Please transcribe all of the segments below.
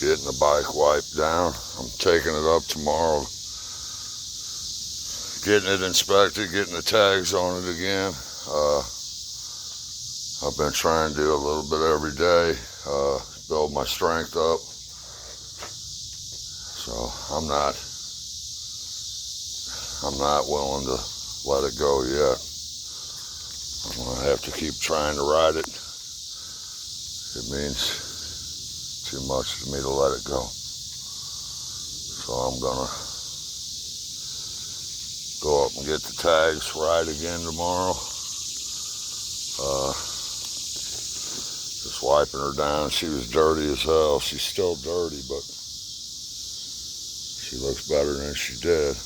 Getting the bike wiped down. I'm taking it up tomorrow. Getting it inspected, getting the tags on it again. I've been trying to do a little bit every day, build my strength up. So I'm not willing to let it go yet. I'm gonna have to keep trying to ride it. It means too much to me to let it go. So I'm gonna go up and get the tags, ride again tomorrow. Just wiping her down. She was dirty as hell. She's still dirty, but she looks better than she did.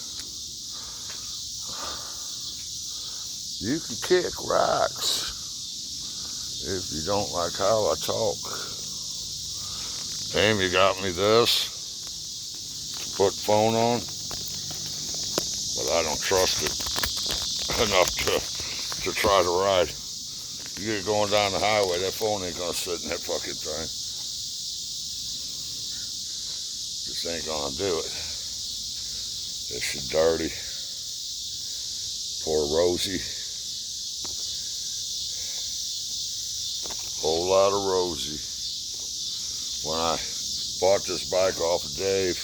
You can kick rocks if you don't like how I talk. Amy got me this to put phone on, but I don't trust it enough to try to ride. You get going down the highway, that phone ain't gonna sit in that fucking thing. Just ain't gonna do it. This shit dirty. Poor Rosie. Whole lot of Rosie. When I bought this bike off of Dave,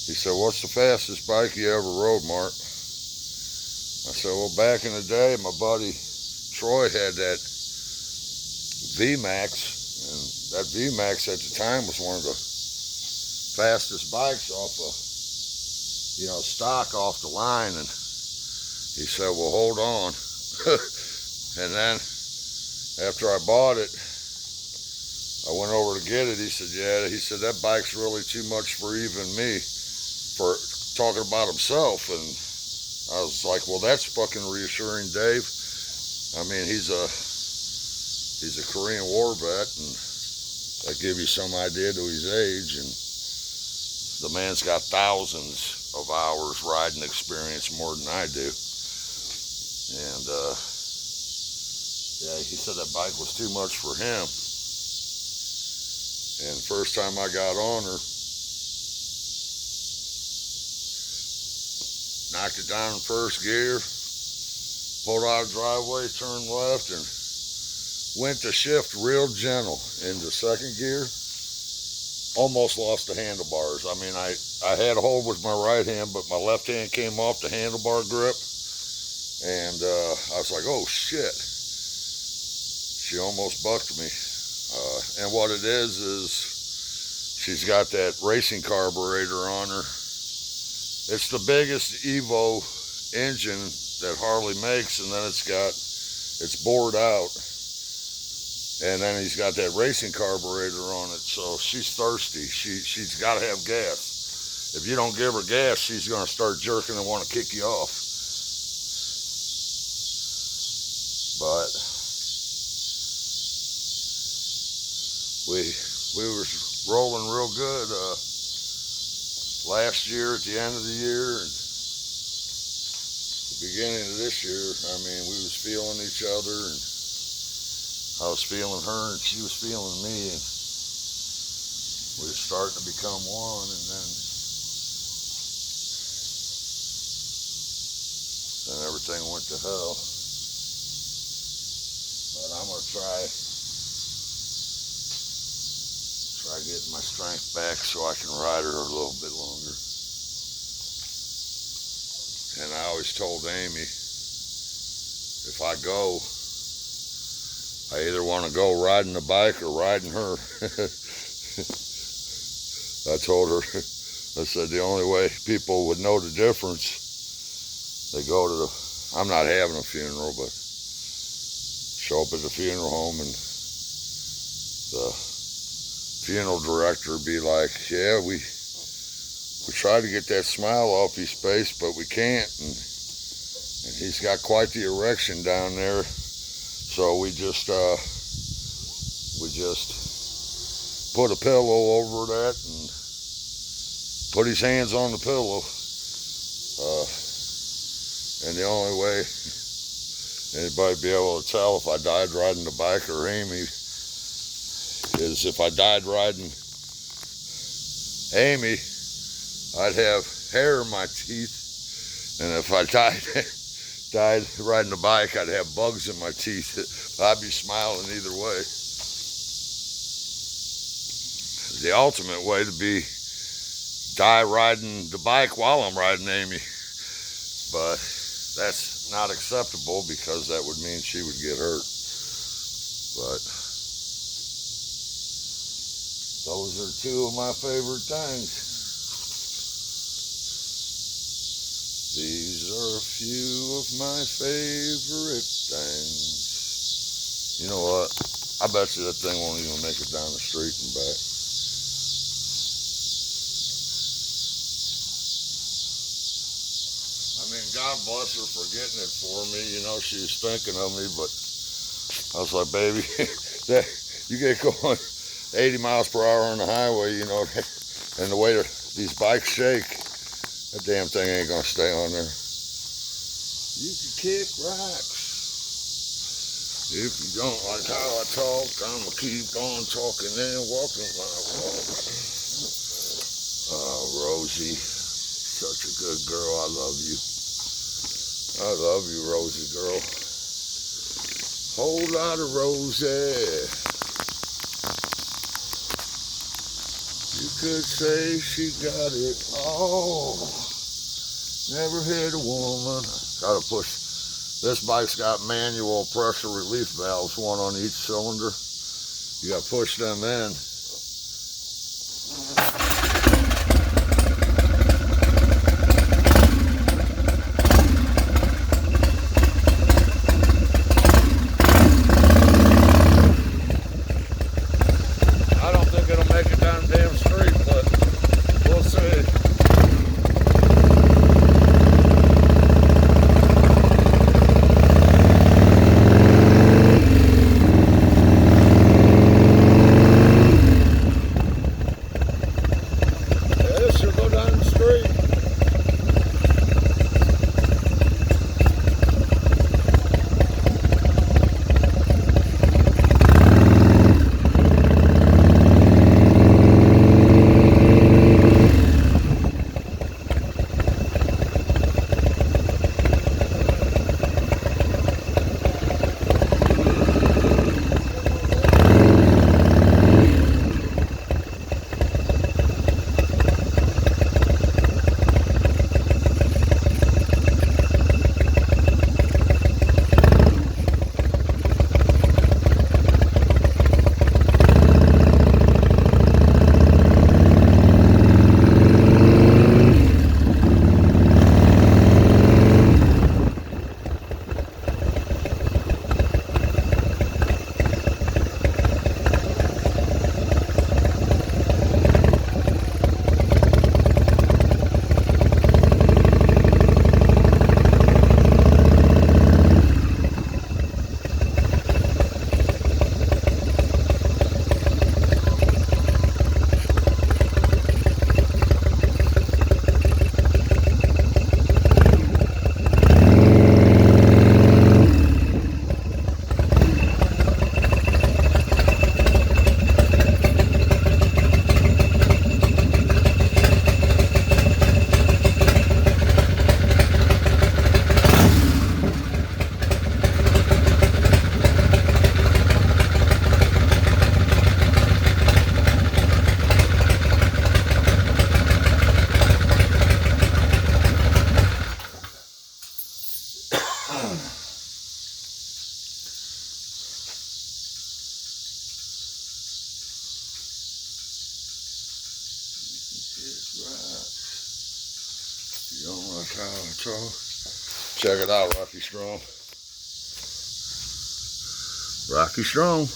he said, "What's the fastest bike you ever rode, Mark?" I said, "Well, back in the day, my buddy Troy had that VMAX, and that VMAX at the time was one of the fastest bikes off of, stock off the line." And he said, "Well, hold on." And then after I bought it, I went over to get it. He said, "Yeah," he said, "that bike's really too much for even me," for talking about himself. And I was like, "Well, that's fucking reassuring, Dave." I mean, he's a Korean War vet, and that gives you some idea to his age. And the man's got thousands of hours riding experience, more than I do. And yeah, he said that bike was too much for him. And first time I got on her, knocked it down in first gear, pulled out of the driveway, turned left, and went to shift real gentle into second gear. Almost lost the handlebars. I mean, I had a hold with my right hand, but my left hand came off the handlebar grip. And I was like, "Oh shit." She almost bucked me. And what it is she's got that racing carburetor on her. It's the biggest Evo engine that Harley makes, and then it's bored out. And then he's got that racing carburetor on it, so she's thirsty. She's got to have gas. If you don't give her gas, she's going to start jerking and want to kick you off. But we were rolling real good last year at the end of the year, and the beginning of this year. I mean, we was feeling each other, and I was feeling her, and she was feeling me, and we were starting to become one. And then everything went to hell. But I'm gonna try getting my strength back so I can ride her a little bit longer. And I always told Amy, if I go, I either want to go riding the bike or riding her. I told her, I said, the only way people would know the difference, they go to I'm not having a funeral, but show up at the funeral home, and the funeral director be like, "Yeah, we try to get that smile off his face, but we can't, and he's got quite the erection down there, so we just put a pillow over that and put his hands on the pillow, and the only way anybody be able to tell if I died riding the bike or Amy is if I died riding Amy, I'd have hair in my teeth, and if I died riding a bike, I'd have bugs in my teeth. I'd be smiling either way. The ultimate way to be die riding the bike while I'm riding Amy, but that's not acceptable because that would mean she would get hurt. But those are two of my favorite things. These are a few of my favorite things. You know what? I bet you that thing won't even make it down the street and back. I mean, God bless her for getting it for me. You know, she was thinking of me, but I was like, baby, you get going 80 miles per hour on the highway, you know, and the way these bikes shake, that damn thing ain't gonna stay on there. You can kick rocks. If you don't like how I talk, I'ma keep on talking and walking my walk. Oh, Rosie, such a good girl. I love you. I love you, Rosie girl. Whole lot of Rosie. You could say she got it all. Never hit a woman. Gotta push. This bike's got manual pressure relief valves, one on each cylinder. You gotta push them in. I don't think it'll make it down the damn street, but we'll see. You don't like how I talk? Check it out, Rocky Strong. Rocky Strong.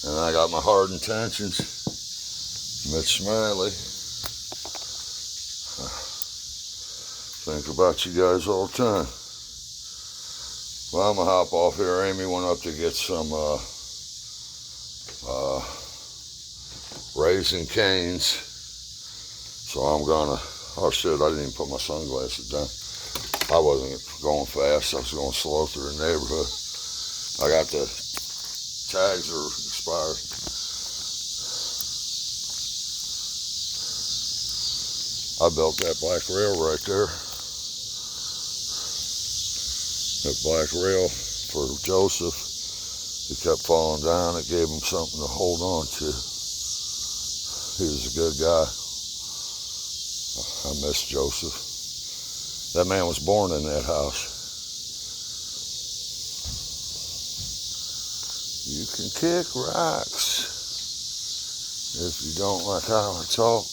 And I got my hard intentions. Mitch Smiley. Think about you guys all the time. Well, I'm gonna hop off here. Amy went up to get some Raising Cane's. So I'm gonna, oh shit, I didn't even put my sunglasses down. I wasn't going fast, I was going slow through the neighborhood. I got the tags are expired. I built that black rail right there. That black rail for Joseph. He kept falling down. It gave him something to hold on to. He was a good guy. I miss Joseph. That man was born in that house. You can kick rocks if you don't like how I talk.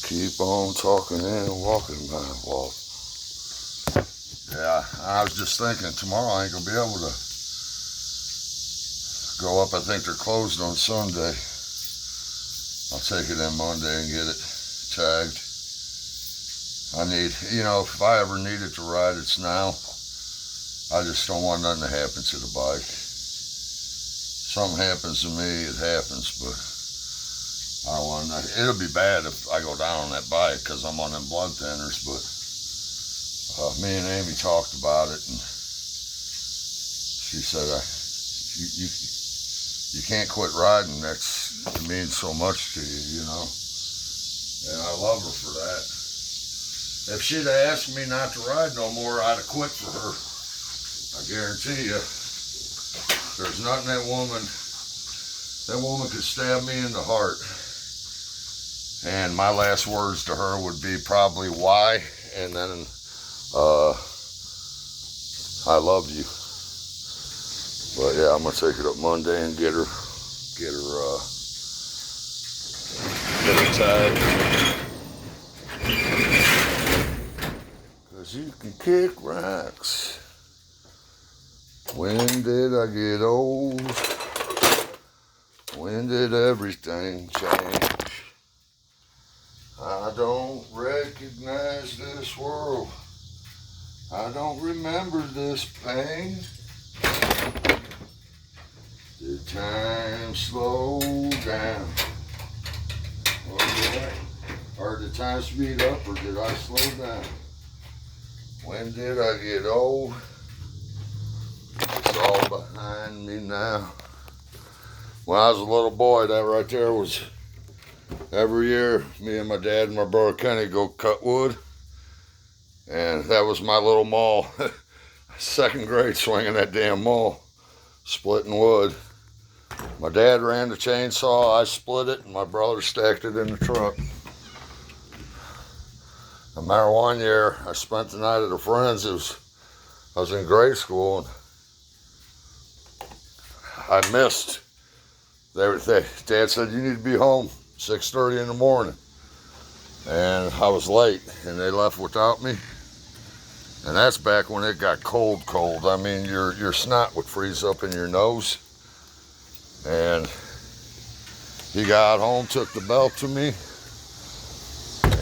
Keep on talking and walking my walk. Yeah, I was just thinking tomorrow I ain't gonna be able to go up. I think they're closed on Sunday. I'll take it in Monday and get it tagged. I need, if I ever need it to ride, it's now. I just don't want nothing to happen to the bike. Something happens to me, it happens, but I don't want to. It'll be bad if I go down on that bike because I'm on them blood thinners, but me and Amy talked about it, and she said, you can't quit riding. It means so much to you, and I love her for that. If she'd have asked me not to ride no more, I'd have quit for her. I guarantee you, there's nothing that woman could stab me in the heart. And my last words to her would be probably why, and then I love you. But yeah, I'm gonna take it up Monday and get her tagged. Cause you can kick rocks. When did I get old? When did everything change? I don't recognize this world. I don't remember this pain. Did time slow down? Or did time speed up, or did I slow down? When did I get old? It's all behind me now. When I was a little boy, that right there was every year, me and my dad and my brother Kenny go cut wood. And that was my little maul. Second grade, swinging that damn maul, splitting wood. My dad ran the chainsaw, I split it, and my brother stacked it in the truck. I remember one year, I spent the night at a friend's. I was in grade school, and I missed. Dad said, you need to be home 6:30 in the morning. And I was late, and they left without me. And that's back when it got cold. I mean, your snot would freeze up in your nose. And he got home, took the belt to me,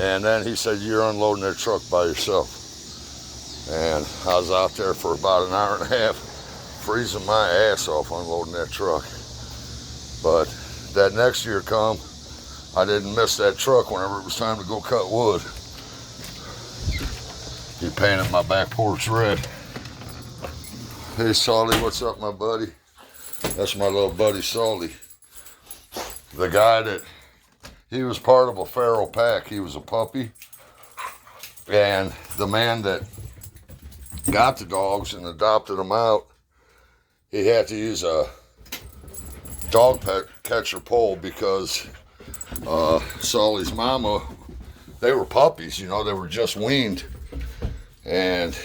and then he said, you're unloading that truck by yourself. And I was out there for about an hour and a half, freezing my ass off unloading that truck. But that next year come, I didn't miss that truck whenever it was time to go cut wood. He painted my back porch red. Hey, Salty, what's up, my buddy? That's my little buddy, Salty. The guy he was part of a feral pack. He was a puppy. And the man that got the dogs and adopted them out, he had to use a dog catcher pole because Sully's mama, they were puppies, they were just weaned. And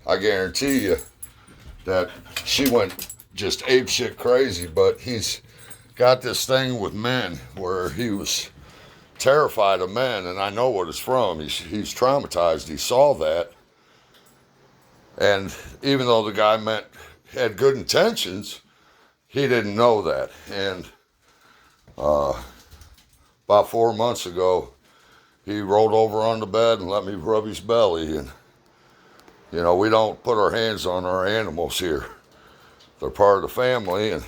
I guarantee you that she went just apeshit crazy, but he's got this thing with men where he was terrified of men, and I know what it's from. He's traumatized. He saw that. And even though the guy had good intentions, he didn't know that. And about 4 months ago, he rolled over on the bed and let me rub his belly. And, we don't put our hands on our animals here. They're part of the family. And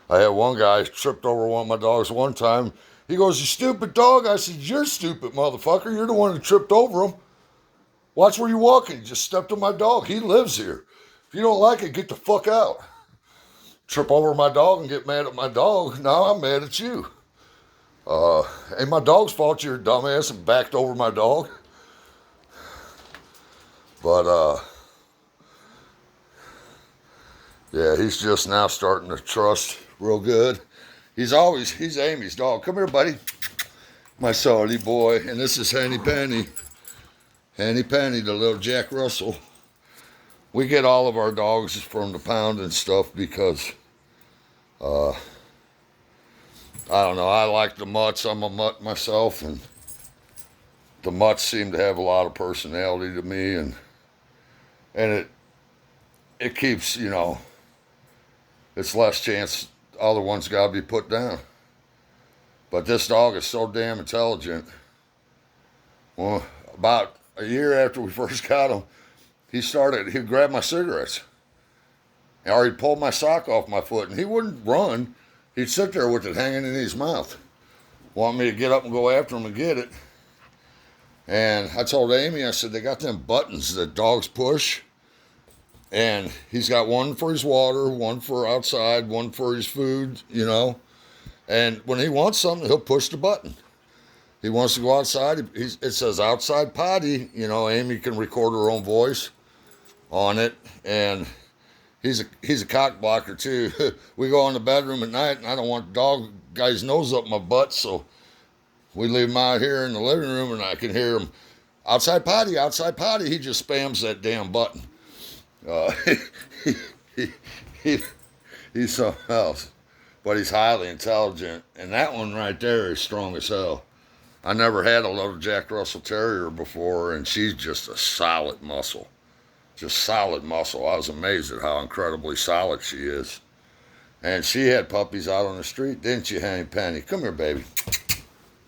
I had one guy tripped over one of my dogs one time. He goes, you stupid dog. I said, you're stupid, motherfucker. You're the one who tripped over him. Watch where you're walking. You just stepped on my dog. He lives here. If you don't like it, get the fuck out. trip over my dog and get mad at my dog. Now I'm mad at you. Ain't my dog's fault you're a dumbass and backed over my dog. But, yeah, he's just now starting to trust real good. He's Amy's dog. Come here, buddy. My salty boy. And this is Henny Penny. Henny Penny, the little Jack Russell. We get all of our dogs from the pound and stuff because, I don't know, I like the mutts. I'm a mutt myself, and the mutts seem to have a lot of personality to me, and it keeps, it's less chance other ones got to be put down. But this dog is so damn intelligent. Well, about a year after we first got him, he'd grab my cigarettes. Or he'd pull my sock off my foot, and he wouldn't run. He'd sit there with it hanging in his mouth. Want me to get up and go after him and get it. And I told Amy, I said, they got them buttons that dogs push. And he's got one for his water, one for outside, one for his food, And when he wants something, he'll push the button. He wants to go outside. It says outside potty. Amy can record her own voice on it. And he's a cock blocker, too. We go in the bedroom at night, and I don't want the dog guy's nose up my butt, so we leave him out here in the living room, and I can hear him, outside potty, outside potty. He just spams that damn button. He's something else, but he's highly intelligent, and that one right there is strong as hell. I never had a little Jack Russell Terrier before, and she's just a solid muscle, just solid muscle. I was amazed at how incredibly solid she is. And she had puppies out on the street, didn't you, Henny Penny? Come here, baby.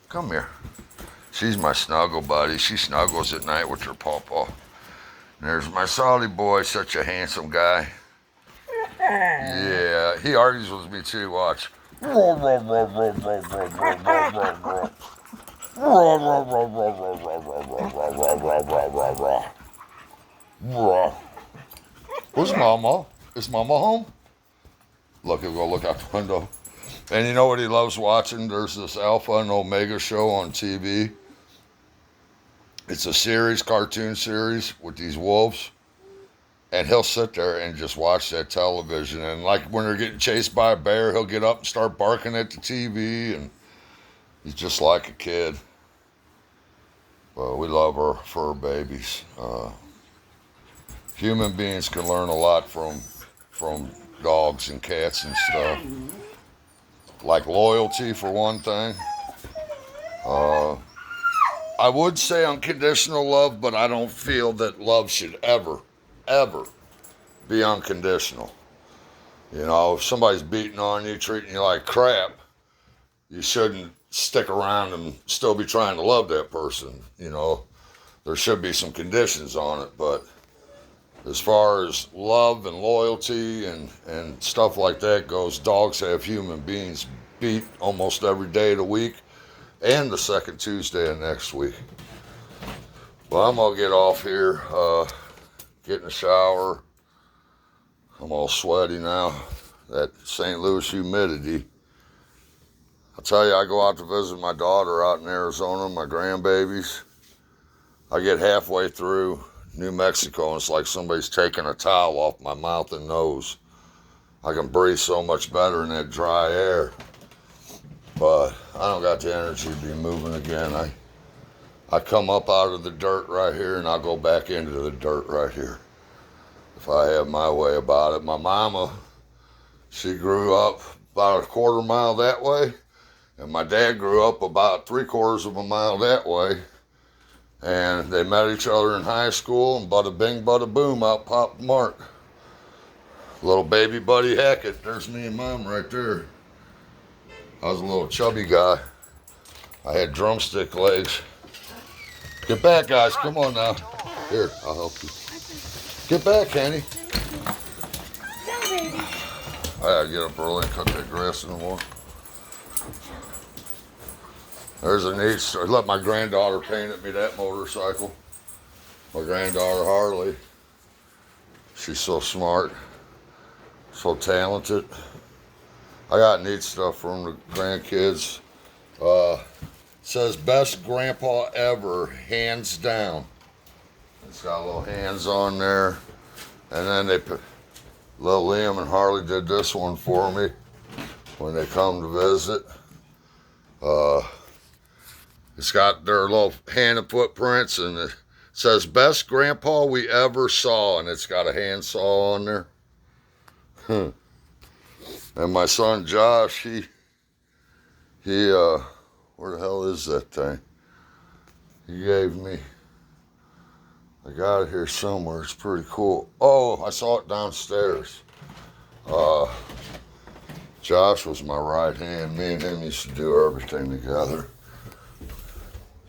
Come here. She's my snuggle buddy. She snuggles at night with her pawpaw. There's my salty boy, such a handsome guy. Yeah, he argues with me too, watch. Where's Mama? Is Mama home? Look, he'll go look out the window. And you know what he loves watching? There's this Alpha and Omega show on TV. It's a cartoon series with these wolves. And he'll sit there and just watch that television. And like when they're getting chased by a bear, he'll get up and start barking at the TV. And he's just like a kid. Well, we love our fur babies. Human beings can learn a lot from dogs and cats and stuff. Like loyalty, for one thing. I would say unconditional love, but I don't feel that love should ever be unconditional. If somebody's beating on you, treating you like crap, you shouldn't stick around and still be trying to love that person. There should be some conditions on it, but as far as love and loyalty and stuff like that goes, dogs have human beings beat almost every day of the week and the second Tuesday of next week. Well, I'm going to get off here, get in the shower. I'm all sweaty now. That St. Louis humidity. I'll tell you, I go out to visit my daughter out in Arizona, my grandbabies. I get halfway through New Mexico, and it's like somebody's taking a towel off my mouth and nose. I can breathe so much better in that dry air. But I don't got the energy to be moving again. I come up out of the dirt right here, and I'll go back into the dirt right here if I have my way about it. My mama, she grew up about a quarter mile that way, and my dad grew up about 3/4 of a mile that way. And they met each other in high school, and bada bing, bada boom, out popped Mark. Little baby Buddy Hackett. There's me and Mom right there. I was a little chubby guy. I had drumstick legs. Get back, guys. Come on now. Here, I'll help you. Get back, Henny. I gotta get up early and cut that grass in the morning. There's a neat story. Let my granddaughter painted me that motorcycle. My granddaughter Harley. She's so smart. So talented. I got neat stuff from the grandkids. Says best grandpa ever, hands down. It's got little hands on there. And then they put, little Liam and Harley did this one for me when they come to visit. It's got their little hand and footprints, and it says best grandpa we ever saw, and it's got a handsaw on there. And my son Josh, he where the hell is that thing? He gave me, I got it here somewhere. It's pretty cool. Oh, I saw it downstairs. Josh was my right hand. Me and him used to do everything together.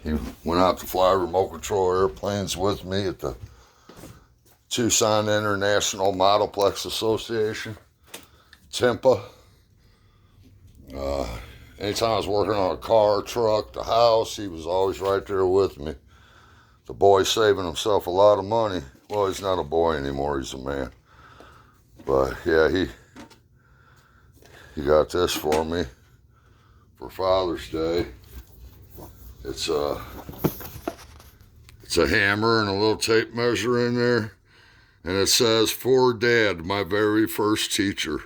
He went out to fly remote control airplanes with me at the Tucson International Modelplex Association, TIMPA. Anytime I was working on a car, truck, the house, he was always right there with me. The boy saving himself a lot of money. Well, he's not a boy anymore, he's a man. But yeah, he got this for me for Father's Day. It's a hammer and a little tape measure in there. And it says, "For Dad, my very first teacher."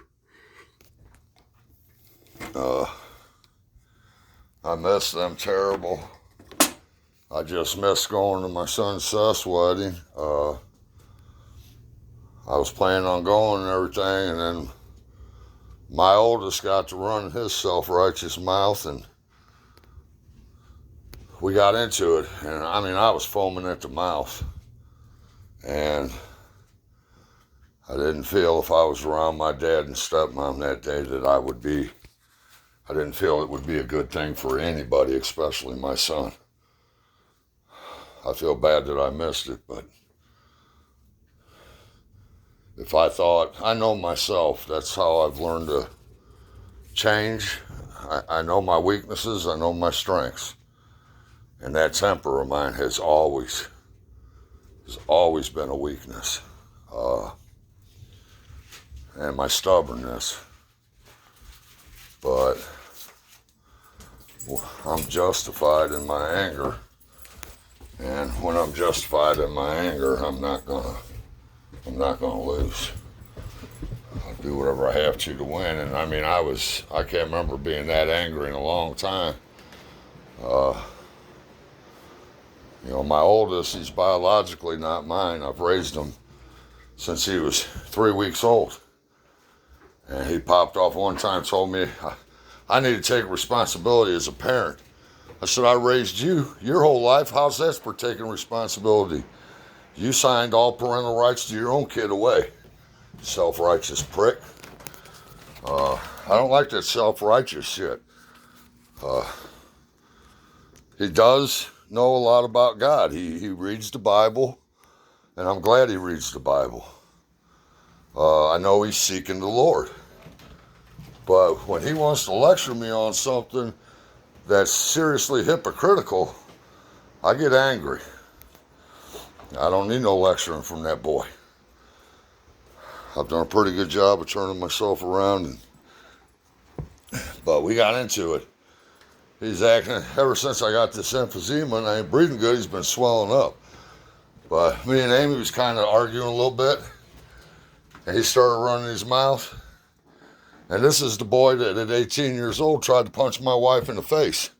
I miss them terrible. I just missed going to my son Seth's wedding. I was planning on going and everything, and then my oldest got to run his self-righteous mouth, and we got into it. And I mean, I was foaming at the mouth, and I didn't feel if I was around my dad and stepmom that day that I didn't feel it would be a good thing for anybody, especially my son. I feel bad that I missed it, but if I thought, I know myself, that's how I've learned to change. I know my weaknesses, I know my strengths. And that temper of mine has always been a weakness. And my stubbornness. But I'm justified in my anger. And when I'm justified in my anger, I'm not gonna lose. I'll do whatever I have to win. And I mean, I can't remember being that angry in a long time. You know, my oldest, he's biologically not mine. I've raised him since he was 3 weeks old. And he popped off one time and told me I need to take responsibility as a parent. I said, I raised you your whole life. How's that for taking responsibility? You signed all parental rights to your own kid away. Self-righteous prick. I don't like that self-righteous shit. He does know a lot about God. He reads the Bible, and I'm glad he reads the Bible. I know he's seeking the Lord. But when he wants to lecture me on something that's seriously hypocritical, I get angry. I don't need no lecturing from that boy. I've done a pretty good job of turning myself around, but we got into it. He's acting, ever since I got this emphysema and I ain't breathing good, he's been swelling up. But me and Amy was kind of arguing a little bit, and he started running his mouth. And this is the boy that at 18 years old tried to punch my wife in the face.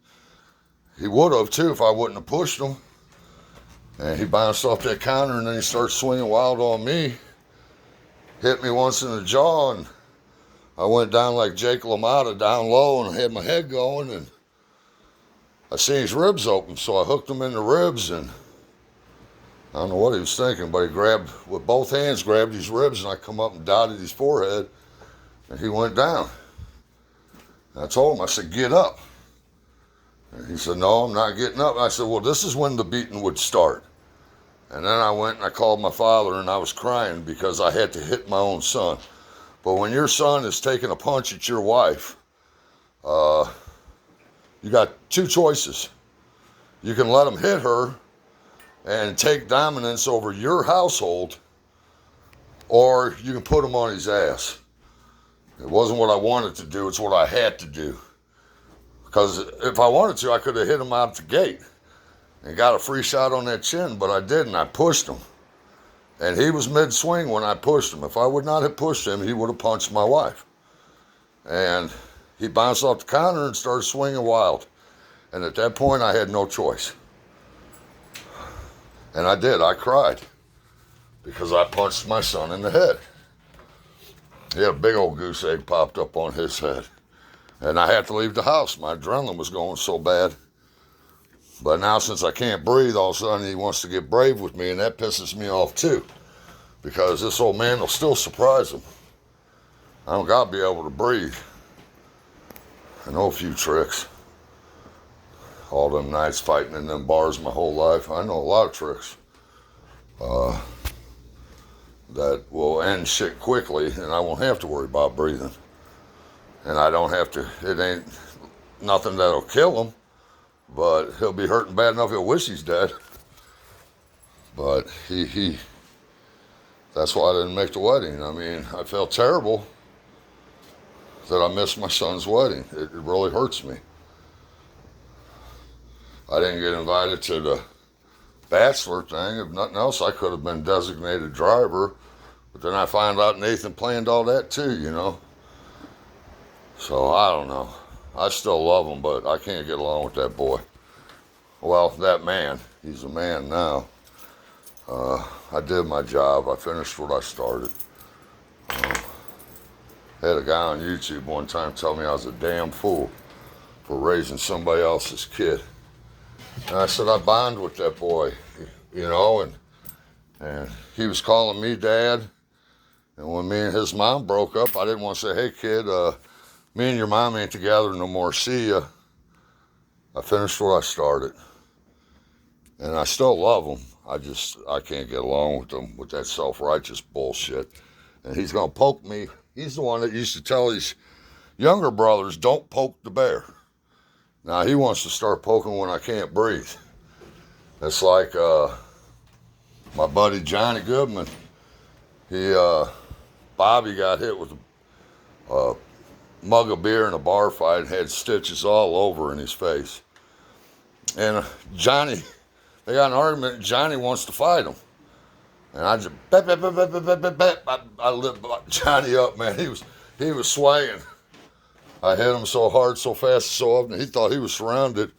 He would have too if I wouldn't have pushed him. And he bounced off that counter, and then he started swinging wild on me. Hit me once in the jaw, and I went down like Jake LaMotta, down low, and I had my head going, and I seen his ribs open, so I hooked him in the ribs, and I don't know what he was thinking, but he grabbed, with both hands, grabbed his ribs, and I come up and dotted his forehead, and he went down. And I told him, I said, get up. And he said, no, I'm not getting up. And I said, well, this is when the beating would start. And then I went and I called my father, and I was crying because I had to hit my own son. But when your son is taking a punch at your wife, you got two choices. You can let him hit her and take dominance over your household, or you can put him on his ass. It wasn't what I wanted to do, it's what I had to do. Because if I wanted to, I could have hit him out the gate and got a free shot on that chin, but I didn't. I pushed him. And he was mid-swing when I pushed him. If I would not have pushed him, he would have punched my wife. And he bounced off the counter and started swinging wild. And at that point, I had no choice. And I did. I cried because I punched my son in the head. He had a big old goose egg popped up on his head. And I had to leave the house. My adrenaline was going so bad. But now since I can't breathe, all of a sudden he wants to get brave with me, and that pisses me off too. Because this old man will still surprise him. I don't got to be able to breathe. I know a few tricks. All them nights fighting in them bars my whole life. I know a lot of tricks. That will end shit quickly, and I won't have to worry about breathing. And I don't have to, it ain't nothing that'll kill him, but he'll be hurting bad enough he'll wish he's dead. But that's why I didn't make the wedding. I mean, I felt terrible that I missed my son's wedding. It really hurts me. I didn't get invited to the bachelor thing. If nothing else, I could have been designated driver. But then I found out Nathan planned all that too, you know. So I don't know. I still love him, but I can't get along with that boy. Well, that man. He's a man now. I did my job. I finished what I started. I had a guy on YouTube one time tell me I was a damn fool for raising somebody else's kid. And I said, I bond with that boy, you know, and he was calling me dad. And when me and his mom broke up, I didn't want to say, hey kid, me and your mom ain't together no more, see ya. I finished what I started. And I still love him. I can't get along with him with that self-righteous bullshit. And he's gonna poke me. He's the one that used to tell his younger brothers, don't poke the bear. Now he wants to start poking when I can't breathe. It's like my buddy Johnny Goodman. Bobby got hit with a mug of beer in a bar fight and had stitches all over in his face. And Johnny, they got an argument and Johnny wants to fight him. And I just, I lit Johnny up, man. He was swaying. I hit him so hard, so fast, so often, he thought he was surrounded.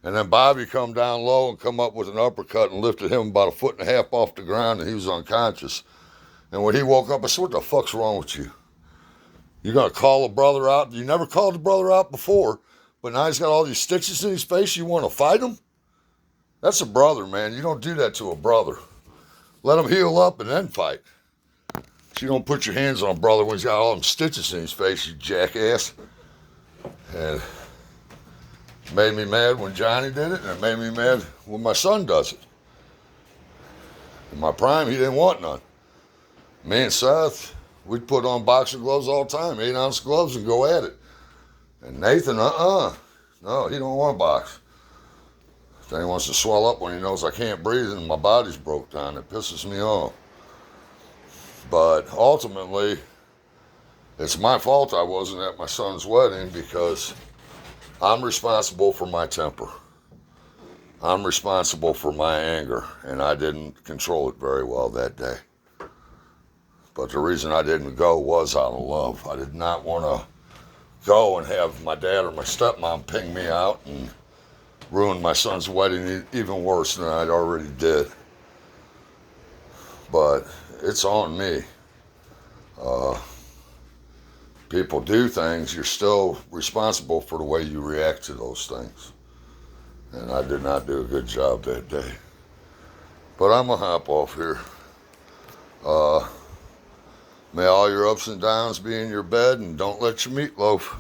And then Bobby come down low and come up with an uppercut and lifted him about 1.5 feet off the ground, and he was unconscious. And when he woke up, I said, what the fuck's wrong with you? You gonna call a brother out? You never called a brother out before, but now he's got all these stitches in his face, you wanna fight him? That's a brother, man. You don't do that to a brother. Let him heal up and then fight. So you don't put your hands on a brother when he's got all them stitches in his face, you jackass. And it made me mad when Johnny did it, and it made me mad when my son does it. In my prime, he didn't want none. Me and Seth, we'd put on boxing gloves all the time, 8-ounce gloves, and go at it. And Nathan, no, he don't want to box. Then he wants to swell up when he knows I can't breathe and my body's broke down. It pisses me off. But ultimately, it's my fault I wasn't at my son's wedding because I'm responsible for my temper. I'm responsible for my anger, and I didn't control it very well that day. But the reason I didn't go was out of love. I did not want to go and have my dad or my stepmom ping me out and ruin my son's wedding even worse than I'd already did. But it's on me. People do things, you're still responsible for the way you react to those things. And I did not do a good job that day. But I'm going to hop off here. May all your ups and downs be in your bed, and don't let your meatloaf.